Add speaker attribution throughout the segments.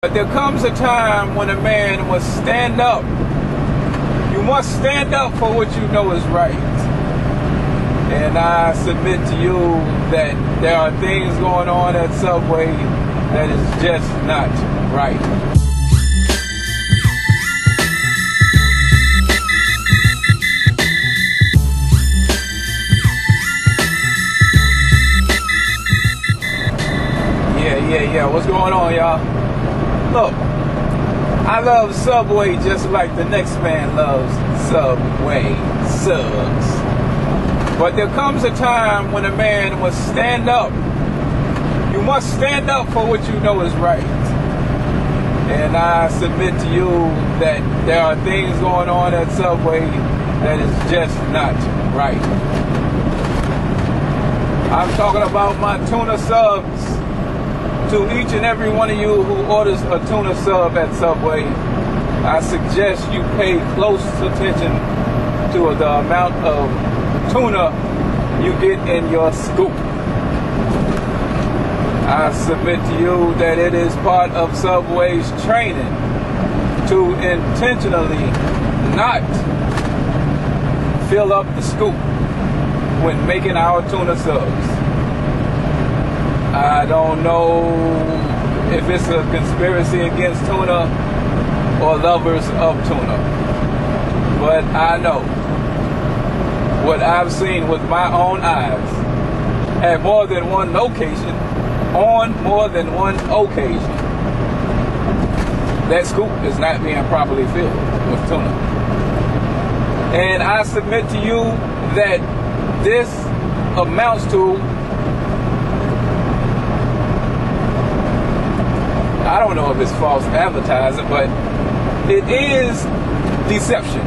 Speaker 1: But there comes a time when a man must stand up. You must stand up for what you know is right. And I submit to you that there are things going on at Subway that is just not right. Yeah. What's going on, y'all? Look, I love Subway just like the next man loves Subway subs. But there comes a time when a man must stand up. You must stand up for what you know is right. And I submit to you that there are things going on at Subway that is just not right. I'm talking about my tuna subs. To each and every one of you who orders a tuna sub at Subway, I suggest you pay close attention to the amount of tuna you get in your scoop. I submit to you that it is part of Subway's training to intentionally not fill up the scoop when making our tuna subs. I don't know if it's a conspiracy against tuna or lovers of tuna, but I know what I've seen with my own eyes at more than one location, on more than one occasion. That scoop is not being properly filled with tuna. And I submit to you that this amounts to, I don't know if it's false advertising, but it is deception.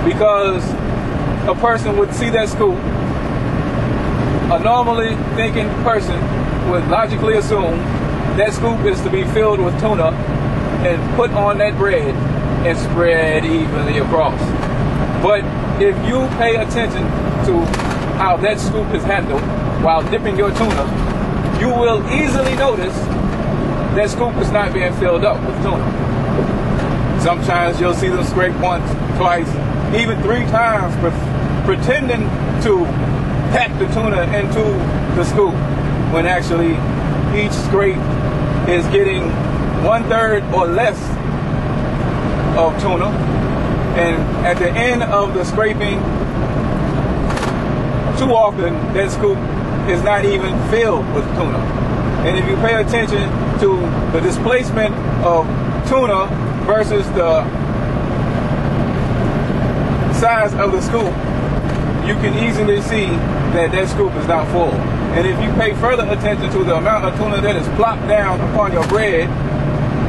Speaker 1: Because a person would see that scoop, a normally thinking person would logically assume that scoop is to be filled with tuna and put on that bread and spread evenly across. But if you pay attention to how that scoop is handled while dipping your tuna, you will easily notice that scoop is not being filled up with tuna. Sometimes you'll see them scrape once, twice, even 3 times, pretending to pack the tuna into the scoop, when actually each scrape is getting 1/3 or less of tuna. And at the end of the scraping, too often that scoop is not even filled with tuna. And if you pay attention to the displacement of tuna versus the size of the scoop, you can easily see that that scoop is not full. And if you pay further attention to the amount of tuna that is plopped down upon your bread,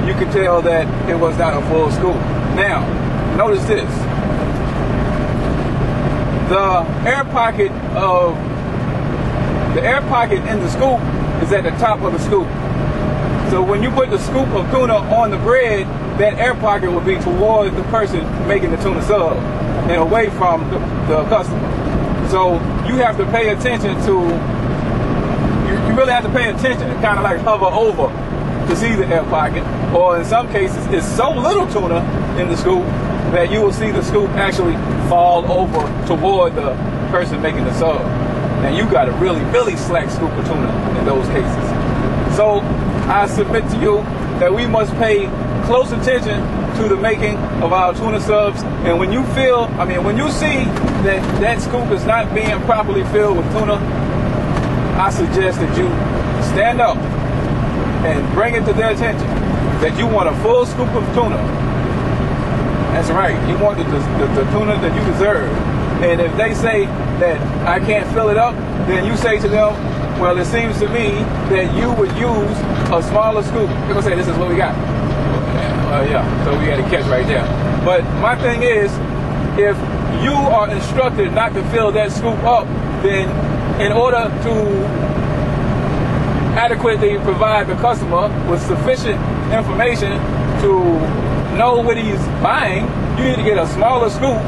Speaker 1: you can tell that it was not a full scoop. Now, notice this. The air pocket in the scoop is at the top of the scoop. So when you put the scoop of tuna on the bread, that air pocket will be towards the person making the tuna sub and away from the customer. So you have to pay attention to, you really have to pay attention and kind of like hover over to see the air pocket. Or in some cases, it's so little tuna in the scoop that you will see the scoop actually fall over toward the person making the sub. And you got a really, really slack scoop of tuna in those cases. So I submit to you that we must pay close attention to the making of our tuna subs. And when you see that that scoop is not being properly filled with tuna, I suggest that you stand up and bring it to their attention that you want a full scoop of tuna. That's right, you want the tuna that you deserve. And if they say that I can't fill it up, then you say to them, well, it seems to me that you would use a smaller scoop. They're going to say, this is what we got. Yeah, so we had a catch right there. But my thing is, if you are instructed not to fill that scoop up, then in order to adequately provide the customer with sufficient information to know what he's buying, you need to get a smaller scoop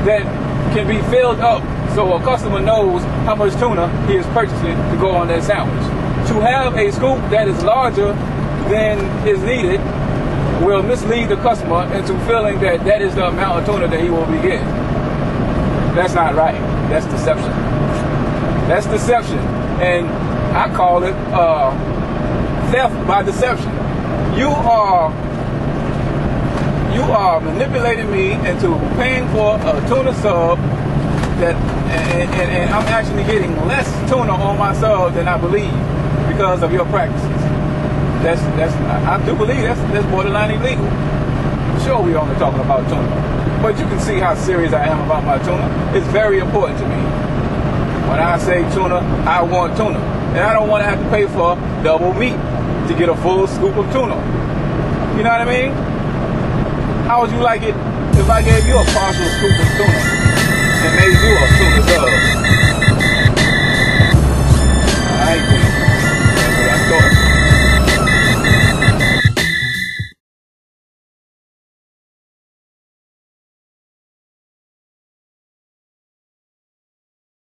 Speaker 1: that can be filled up so a customer knows how much tuna he is purchasing to go on that sandwich. To have a scoop that is larger than is needed will mislead the customer into feeling that that is the amount of tuna that he will be getting. That's not right. That's deception. That's deception. And I call it theft by deception. You are manipulating me into paying for a tuna sub that, and I'm actually getting less tuna on my sub than I believe because of your practices. I do believe that's borderline illegal. Sure, we're only talking about tuna, but you can see how serious I am about my tuna. It's very important to me. When I say tuna, I want tuna, and I don't want to have to pay for double meat to get a full scoop of tuna. You know what I mean? How would you like it if I gave you a partial scoop of tuna and made you a tuna sub?